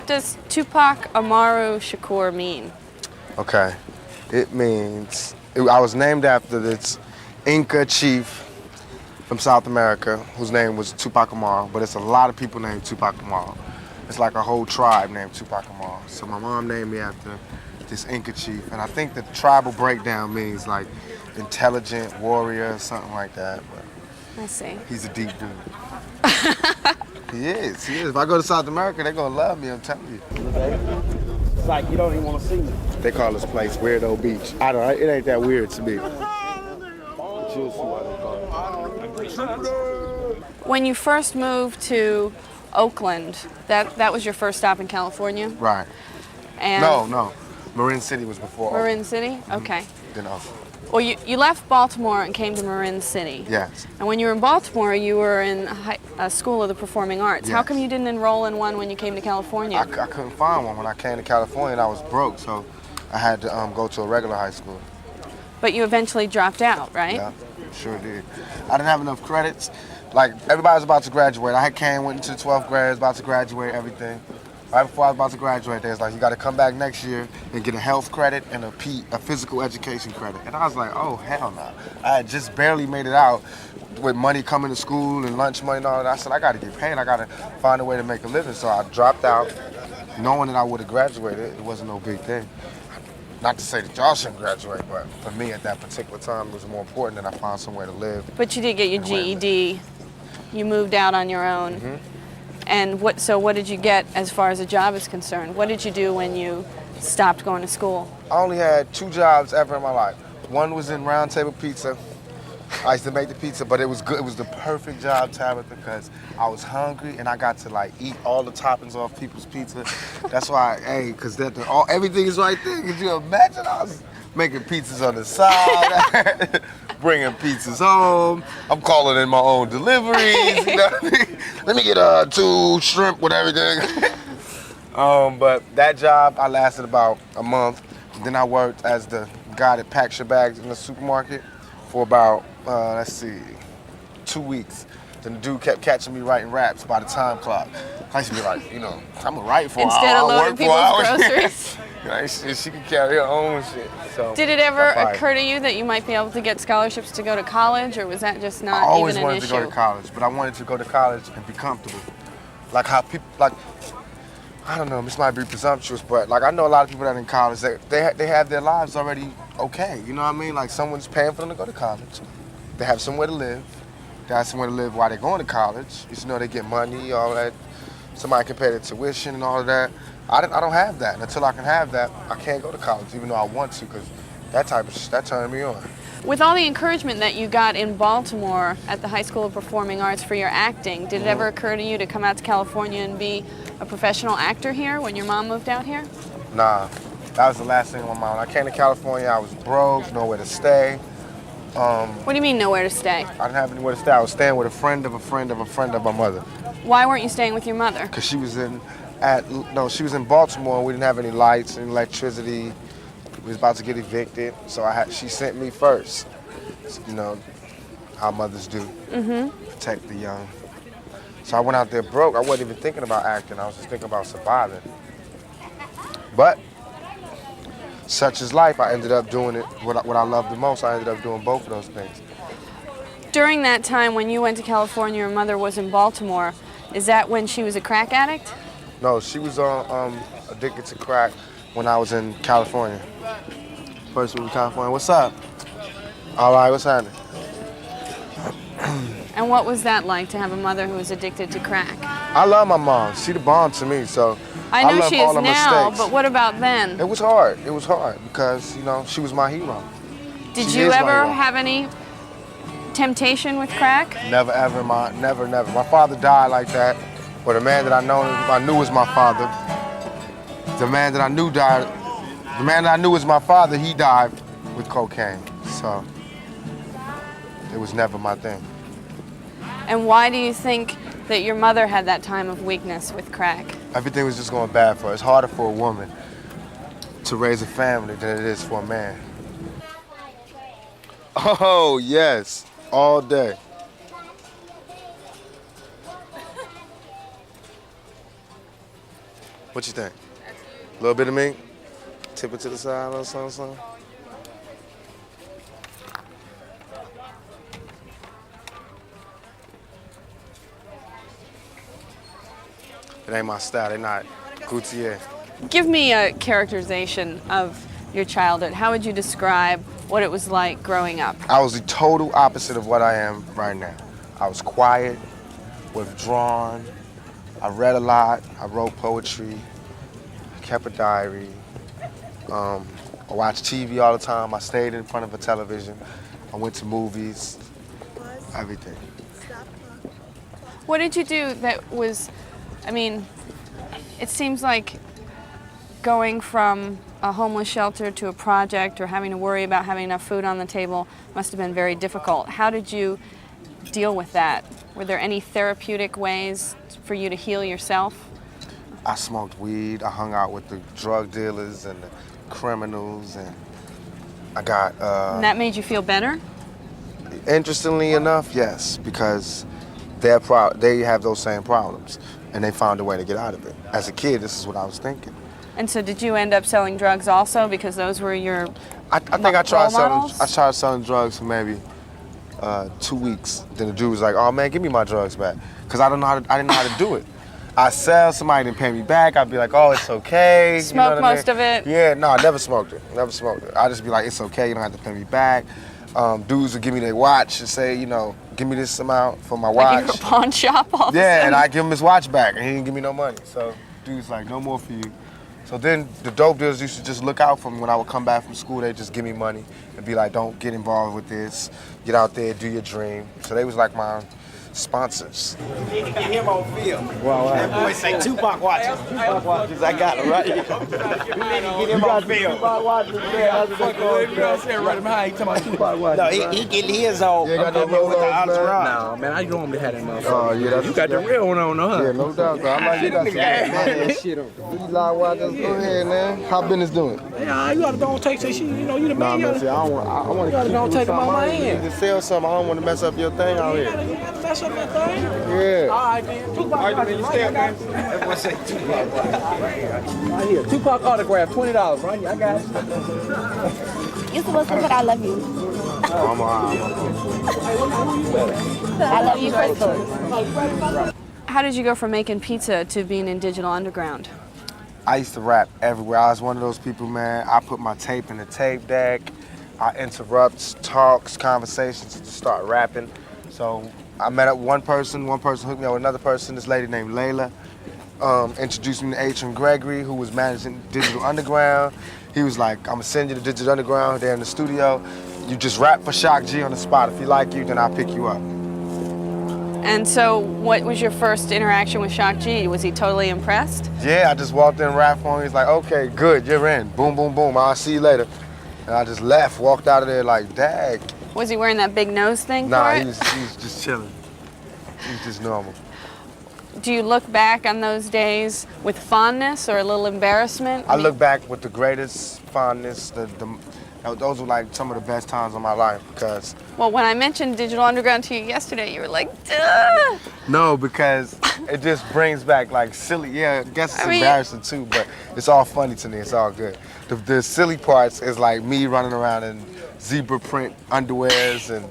does Tupac Amaru Shakur mean? Okay, it means, I was named after this Inca chief from South America whose name was Tupac Amaru, but it's a lot of people named Tupac Amaru. It's like a whole tribe named Tupac Amaru. So my mom named me after this Inca chief, and I think the tribal breakdown means like intelligent warrior, something like that. But I see. he's a deep dude. He is. If I go to South America, they're gonna love me, I'm telling you. It's like you don't even want to see me. They call this place Weirdo Beach. It ain't that weird to me. But you'll see why they call it. When you first moved to Oakland, that was your first stop in California? Right. And No. Marin City was before Marin Oakland. City? Okay. Then Oakland. Well, you left Baltimore and came to Marin City. Yes. And when you were in Baltimore, you were in a school of the performing arts. Yes. How come you didn't enroll in one when you came to California? I couldn't find one. When I came to California, and I was broke, so I had to go to a regular high school. But you eventually dropped out, right? Yeah, sure did. I didn't have enough credits. Like, everybody was about to graduate. I went into the 12th grade, was about to graduate, everything. Right before I was about to graduate, they was like, you got to come back next year and get a health credit and a physical education credit. And I was like, oh, hell no. I had just barely made it out with money coming to school and lunch money and all that. I said, I got to get paid. I got to find a way to make a living. So I dropped out, knowing that I would have graduated. It wasn't no big thing. Not to say that y'all shouldn't graduate, but for me at that particular time, it was more important that I find somewhere to live. But you did get your GED. You moved out on your own. Mm-hmm. And what did you get as far as a job is concerned? What did you do when you stopped going to school? I only had 2 jobs ever in my life. One was in Round Table Pizza. I used to make the pizza, but it was good. It was the perfect job, Tabitha, because I was hungry and I got to like eat all the toppings off people's pizza. That's why, because everything is right there. Could you imagine? I was making pizzas on the side, bringing pizzas home. I'm calling in my own deliveries. You know? Let me get 2 shrimp with everything. But that job, I lasted about a month. Then I worked as the guy that packs your bags in the supermarket for about, 2 weeks. Then the dude kept catching me writing raps by the time clock. I used to be like, I'm gonna write for Instead an hour, of loading work for an people's hour. groceries. She could carry her own shit. So Did it ever occur to you that you might be able to get scholarships to go to college, or was that just not I always even an wanted issue? to go to college, but I wanted to go to college and be comfortable. Like how people, I don't know, this might be presumptuous, but like I know a lot of people that are in college, they have their lives already okay, you know what I mean? Like someone's paying for them to go to college. They have somewhere to live. They have somewhere to live while they're going to college. They get money, all that. Somebody can pay their tuition and all of that. I don't have that. And until I can have that, I can't go to college, even though I want to, because that turned me on. With all the encouragement that you got in Baltimore at the High School of Performing Arts for your acting, did it ever occur to you to come out to California and be a professional actor here when your mom moved out here? Nah, that was the last thing on my mind. I came to California, I was broke, nowhere to stay. What do you mean nowhere to stay? I didn't have anywhere to stay. I was staying with a friend of a friend of a friend of my mother. Why weren't you staying with your mother? Because she was in Baltimore. We didn't have any lights and electricity. We was about to get evicted, so she sent me first. How mothers do. Protect the young. So I went out there broke. I wasn't even thinking about acting. I was just thinking about surviving. But such is life. I ended up doing it, what I love the most. I ended up doing both of those things. During that time when you went to California, your mother was in Baltimore. Is that when she was a crack addict? No, she was addicted to crack when I was in California. First we were in California. What's up? All right, what's happening? And what was that like to have a mother who was addicted to crack? I love my mom. She the bomb to me, so I know love she all is her now, mistakes. but what about then? It was hard. It was hard because, she was my hero. Did She you is my ever hero. have any temptation with crack? Never ever, never. My father died like that, but the man that I knew was my father. The man that I knew was my father, he died with cocaine, so it was never my thing. And why do you think that your mother had that time of weakness with crack? Everything was just going bad for her. It's harder for a woman to raise a family than it is for a man. Oh, yes, all day. What you think? A little bit of me? Tip it to the side, a little something, something? It ain't my style, they not Gutierrez. Give me a characterization of your childhood. How would you describe what it was like growing up? I was the total opposite of what I am right now. I was quiet, withdrawn. I read a lot. I wrote poetry. I kept a diary. I watched TV all the time. I stayed in front of a television. I went to movies. Everything. What did you do that was, I mean, it seems like going from a homeless shelter to a project or having to worry about having enough food on the table must have been very difficult. How did you deal with that? Were there any therapeutic ways for you to heal yourself? I smoked weed. I hung out with the drug dealers and the criminals, and I got... And that made you feel better? Interestingly enough, yes, because they have those same problems, and they found a way to get out of it. As a kid, this is what I was thinking. And so did you end up selling drugs also because those were your I think I tried models? selling drugs for maybe 2 weeks. Then the dude was like, "Oh man, give me my drugs back," because I didn't know how to do it. I sell, somebody didn't pay me back. I'd be like, "Oh, it's okay." Smoke you know most I mean? of it? Yeah, no, I never smoked it. Never smoked it. I just be like, "It's okay. You don't have to pay me back." Dudes would give me their watch and say, you know, "Give me this amount for my watch." Like you were a pawn shop all of a Yeah, sudden? and I give him his watch back, and he didn't give me no money. So dude's like, "No more for you." So then the dope dealers used to just look out for me when I would come back from school. They'd just give me money and be like, "Don't get involved with this. Get out there, do your dream." So they was like my sponsors. Get him on film. Wow, that boy say Tupac watches. Tupac watches, I got it right here. Get him on film. Tupac watches, man. You know what I'm saying? Right behind you, talking about Tupac watches. No, he getting his on. You ain't got no with the Rolex, man? entourage. No, man, I normally had that motherfucker. Oh, yeah, that's You got the real one on, huh? Yeah, no doubt, though. I'm like, you got some that shit on. These live watches, go ahead, man. How business doing? Yeah, you gotta don't take that shit. You know, you the Nah, man. man, see, I want to keep don't take them out my hand. You sell something. I don't want to mess up your thing out You here. gotta mess up that thing. Yeah. All right, man. Tupac watches, right? That boy say Tupac watches. Right here. Tupac autograph, $20, right here. I got it. You're supposed to put I love you. I'm I love you first. How did you go from making pizza to being in Digital Underground? I used to rap everywhere. I was one of those people, man. I put my tape in the tape deck. I interrupt talks, conversations to start rapping. So I met up one person hooked me up with another person, this lady named Layla. Introduced me to H. Gregory, who was managing Digital Underground. He was like, "I'm gonna send you to Digital Underground, they're in the studio. You just rap for Shock G on the spot. If he like you, then I'll pick you up." And so what was your first interaction with Shock G? Was he totally impressed? Yeah, I just walked in, rapped for him. He's like, "Okay, good, you're in. Boom, boom, boom. I'll see you later." And I just left, walked out of there like, "Dag." Was he wearing that big nose thing Nah, for he it? was just chilling. He was just normal. Do you look back on those days with fondness or a little embarrassment? I look back with the greatest fondness. Those were like some of the best times of my life because... Well, when I mentioned Digital Underground to you yesterday, you were like, duh! No, because it just brings back like silly, yeah, I guess it's I mean- embarrassing too, but it's all funny to me, it's all good. The silly parts is like me running around in zebra print underwears and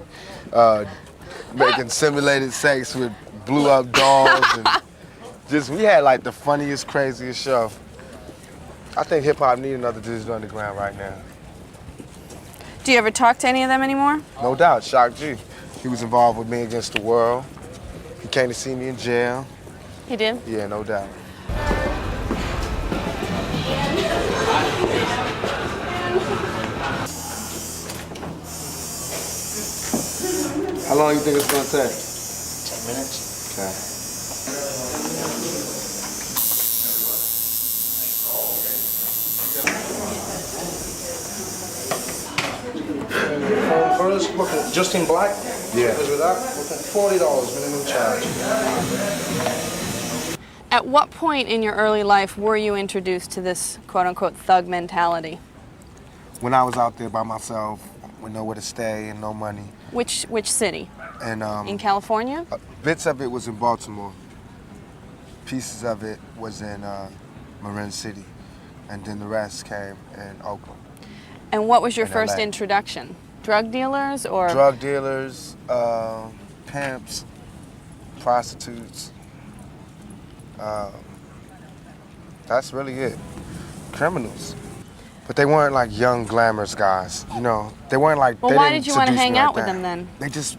making simulated sex with blew up dolls and just, we had like the funniest, craziest show. I think hip hop need another Digital Underground right now. Do you ever talk to any of them anymore? No doubt, Shock G. He was involved with Me Against the World. He came to see me in jail. He did? Yeah, no doubt. How long you think it's gonna take? 10 minutes. Okay. First, look, just in black. Yeah. Was with that? $40 minimum charge. At what point in your early life were you introduced to this quote-unquote thug mentality? When I was out there by myself, with nowhere to stay and no money, Which city? and In California? bits of it was in Baltimore. Pieces of it was in Marin City, and then the rest came in Oakland. And what was your In first LA. introduction? Drug dealers or? Drug dealers, pimps, prostitutes. That's really it. Criminals. But they weren't like young, glamorous guys, you know. They weren't like. Well, they why didn't did you want to seduce hang me out like with that. them then?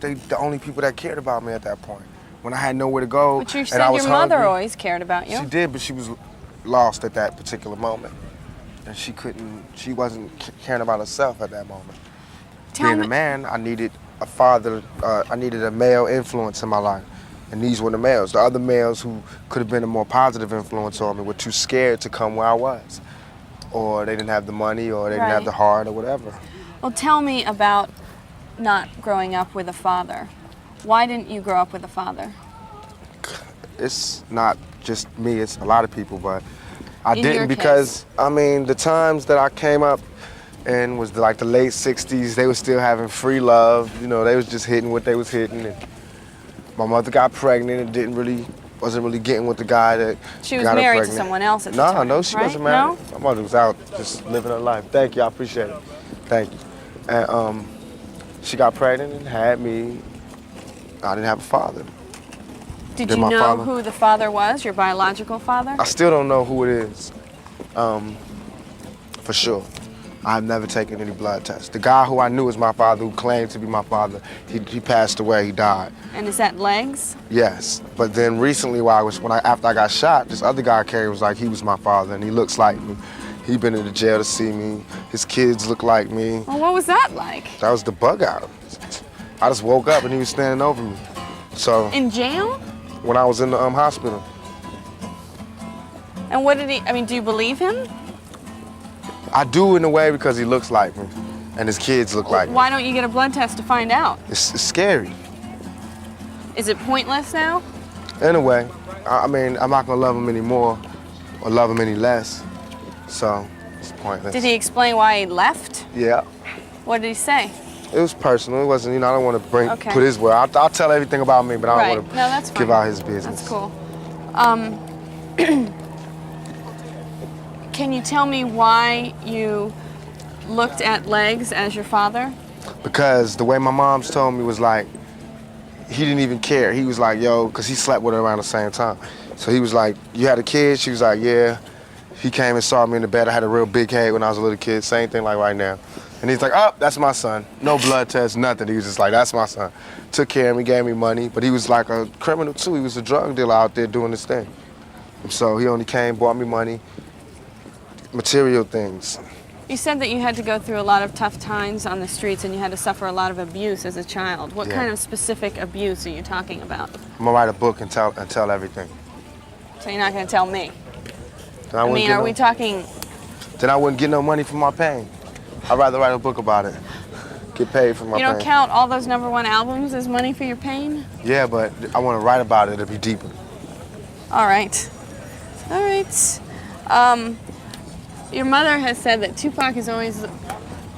They the only people that cared about me at that point. When I had nowhere to go, But you and said I was your mother hungry. always cared about you. She did, but she was lost at that particular moment, and she wasn't caring about herself at that moment. Being a man, I needed a father. I needed a male influence in my life. And these were the males. The other males who could have been a more positive influence on me were too scared to come where I was. Or they didn't have the money, or they didn't have the heart, or whatever. Well, tell me about not growing up with a father. Why didn't you grow up with a father? It's not just me, it's a lot of people, but I In your didn't because, I mean, the times that I came up in was like the late 60s, they were still having free love. You know, they was just hitting what they was hitting. And my mother got pregnant and wasn't really getting with the guy that She was got her married to pregnant. someone else at the time, No, she right? wasn't married. No? My mother was out just living her life. Thank you, I appreciate it. Thank you. And she got pregnant and had me. I didn't have a father. Did Did you my know father- who the father was, your biological father? I still don't know who it is, for sure. I've never taken any blood tests. The guy who I knew was my father, who claimed to be my father, he passed away, he died. And is that legs? Yes, but then recently after I got shot, this other guy came, was like he was my father and he looks like me. He been in the jail to see me. His kids look like me. Well, what was that like? That was the bug out. I just woke up and he was standing over me. So In jail? when I was in the hospital, And what did he, do you believe him? I do in a way because he looks like me and his kids look like me. Why don't you get a blood test to find out? It's scary. Is it pointless now? In a way. I mean, I'm not gonna love him anymore or love him any less. So it's pointless. Did he explain why he left? Yeah. What did he say? It was personal. It wasn't, I don't want to Okay. put his word. I'll tell everything about me, but I Right. don't want to No, that's give fine. out his business. That's cool. Can you tell me why you looked at legs as your father? Because the way my mom's told me was like, he didn't even care. He was like, yo, because he slept with her around the same time. So he was like, you had a kid? She was like, yeah. He came and saw me in the bed. I had a real big head when I was a little kid. Same thing like right now. And he's like, oh, that's my son. No blood test, nothing. He was just like, that's my son. Took care of me, gave me money. But he was like a criminal too. He was a drug dealer out there doing his thing. And so he only came, bought me money, material things. You said that you had to go through a lot of tough times on the streets and you had to suffer a lot of abuse as a child. What Yeah. kind of specific abuse are you talking about? I'm gonna write a book and tell everything. So you're not going to tell me? Then I wouldn't get are no- we talking... Then I wouldn't get no money for my pain. I'd rather write a book about it. Get paid for my You don't pain. count all those #1 albums as money for your pain? Yeah, but I want to write about it to be deeper. All right. All right. Your mother has said that Tupac is always...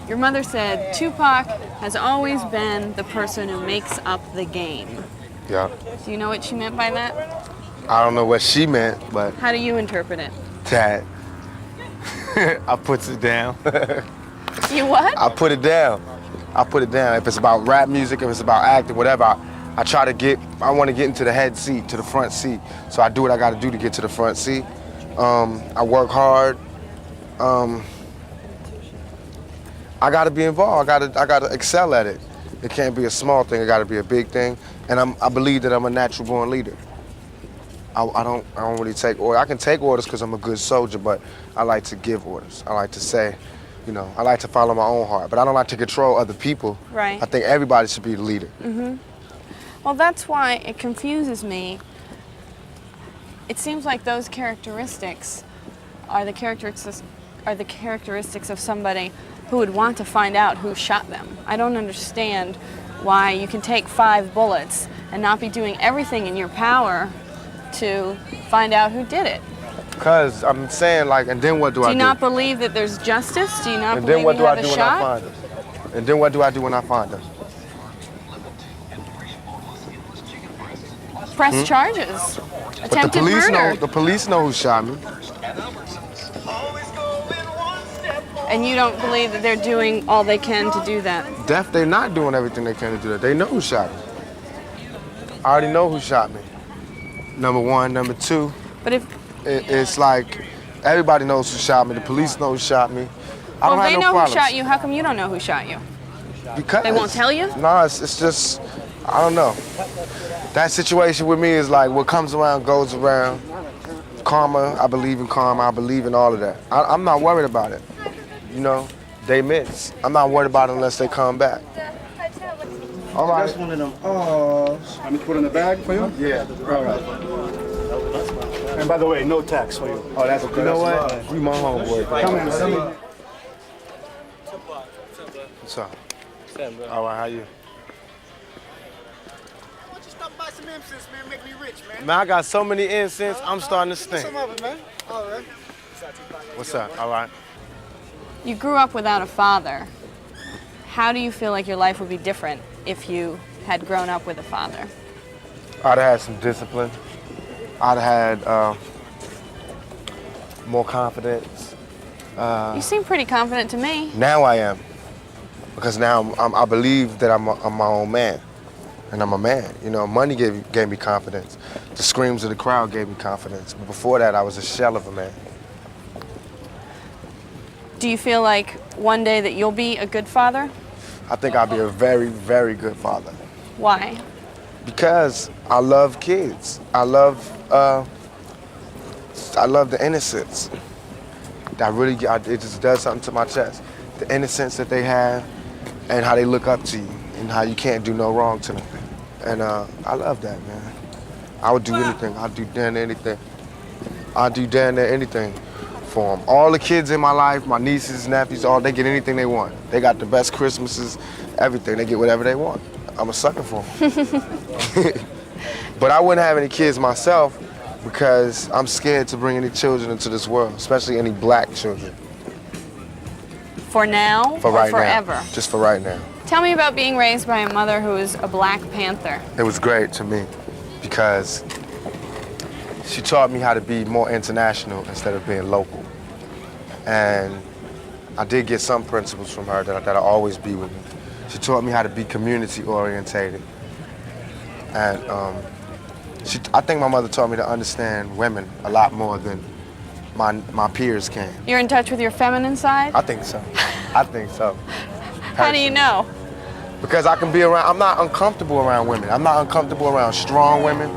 Your mother said Tupac has always been the person who makes up the game. Yeah. Do you know what she meant by that? I don't know what she meant, but How do you interpret it? that I puts it down. You what? I put it down. I put it down. If it's about rap music, if it's about acting, whatever, I want to get into the head seat, to the front seat. So I do what I got to do to get to the front seat. I work hard. I got to be involved. I got to excel at it. It can't be a small thing. It got to be a big thing. And I believe that I'm a natural born leader. I don't really take orders. I can take orders because I'm a good soldier, but I like to give orders. I like to say, I like to follow my own heart, but I don't like to control other people. Right. I think everybody should be the leader. Mm-hmm. Well, that's why it confuses me. It seems like those characteristics are the characteristics of somebody who would want to find out who shot them. I don't understand why you can take 5 bullets and not be doing everything in your power to find out who did it. Because I'm saying, and then what do I do? Do you not believe that there's justice? Do you not And then believe what you do I have do a when I shot? find them? And then what do I do when I find them? Press charges. But Attempted murder. the police know who shot me. And you don't believe that they're doing all they can to do that? They're not doing everything they can to do that. They know who shot me. I already know who shot me. Number one. Number two, But if it's like everybody knows who shot me. The police know who shot me. I don't if have they no know problems. who shot you, how come you don't know who shot you? Because They won't tell you? No, it's just, I don't know. That situation with me is like what comes around goes around. Karma, I believe in karma. I believe in all of that. I'm not worried about it. You know, they miss. I'm not worried about it unless they come back. All right. That's one of them. Oh. Let me put in the bag for you? Yeah. All right. And by the way, no tax for you. Oh, that's okay. You know what? You my homeboy. Come in. What's up? All right, how you? Stop by some incense, man. Make me rich, man. Man, I got so many incense, I'm starting to stink. Some of it, man. All right. What's up? All right. You grew up without a father. How do you feel like your life would be different if you had grown up with a father? I'd have had some discipline. I'd have had more confidence. You seem pretty confident to me. Now I am. Because now I believe that I'm my own man. And I'm a man. You know, money gave me confidence. The screams of the crowd gave me confidence. But before that, I was a shell of a man. Do you feel like one day that you'll be a good father? I think I'll be a very, very good father. Why? Because I love kids. I love the innocence. It just does something to my chest. The innocence that they have and how they look up to you and how you can't do no wrong to them. And I love that, man. I would do anything. I'd do damn near anything. I'd do damn near anything for them. All the kids in my life, my nieces, nephews, they get anything they want. They got the best Christmases, everything. They get whatever they want. I'm a sucker for them. But I wouldn't have any kids myself because I'm scared to bring any children into this world, especially any black children. For now For or right forever? now. Just for right now. Tell me about being raised by a mother who is a Black Panther. It was great to me because she taught me how to be more international instead of being local. And I did get some principles from her that'll always be with me. She taught me how to be community orientated. And I think my mother taught me to understand women a lot more than my peers can. You're in touch with your feminine side? I think so. I think so. How do you know? Because I can be around, I'm not uncomfortable around women. I'm not uncomfortable around strong women.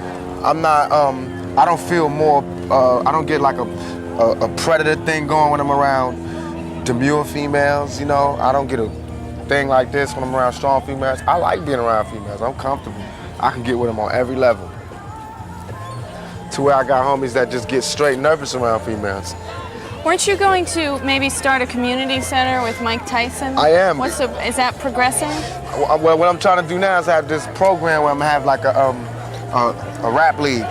I'm not, I don't feel more, I don't get like a predator thing going when I'm around demure females, you know? I don't get a thing like this when I'm around strong females. I like being around females, I'm comfortable. I can get with them on every level. To where I got homies that just get straight nervous around females. Weren't you going to maybe start a community center with Mike Tyson? I am. Is that progressing? Well, what I'm trying to do now is have this program where I'm gonna have like a rap league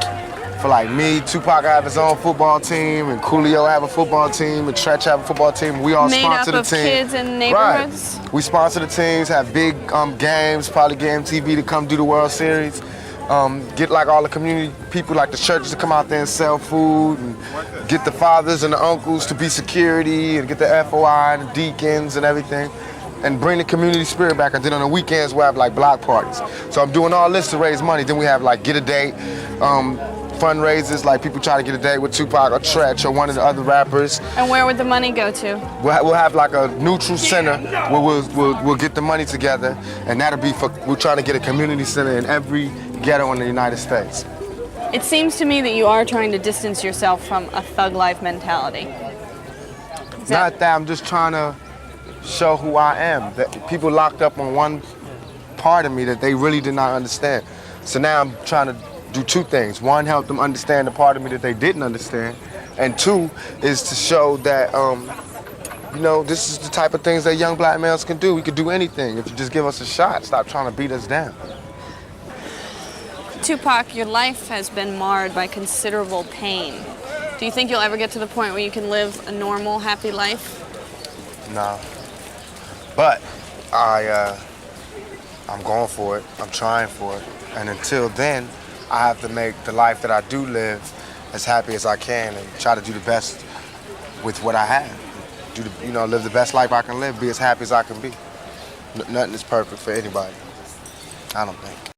for like me. Tupac have his own football team, and Coolio have a football team, and Tretch have a football team. We all Made sponsor up the of team. kids in neighborhoods? Right. We sponsor the teams, have big games, probably get MTV to come do the World Series. Get like all the community people, like the churches to come out there and sell food, and get the fathers and the uncles to be security, and get the FOI and the deacons and everything, and bring the community spirit back. And then on the weekends we'll have like block parties. So I'm doing all this to raise money. Then we have like get a date, fundraisers, like people try to get a date with Tupac or Tretch or one of the other rappers. And where would the money go to? We'll have like a neutral center where we'll get the money together, and that'll be for, we're trying to get a community center in every ghetto in the United States. It seems to me that you are trying to distance yourself from a thug life mentality. Not that, I'm just trying to show who I am. That people locked up on one part of me that they really did not understand. So now I'm trying to do two things. One, help them understand the part of me that they didn't understand. And two, is to show that, you know, this is the type of things that young black males can do. We can do anything if you just give us a shot. Stop trying to beat us down. Tupac, your life has been marred by considerable pain. Do you think you'll ever get to the point where you can live a normal, happy life? No. But I'm going for it. I'm trying for it. And until then, I have to make the life that I do live as happy as I can and try to do the best with what I have. live the best life I can live, be as happy as I can be. Nothing is perfect for anybody. I don't think.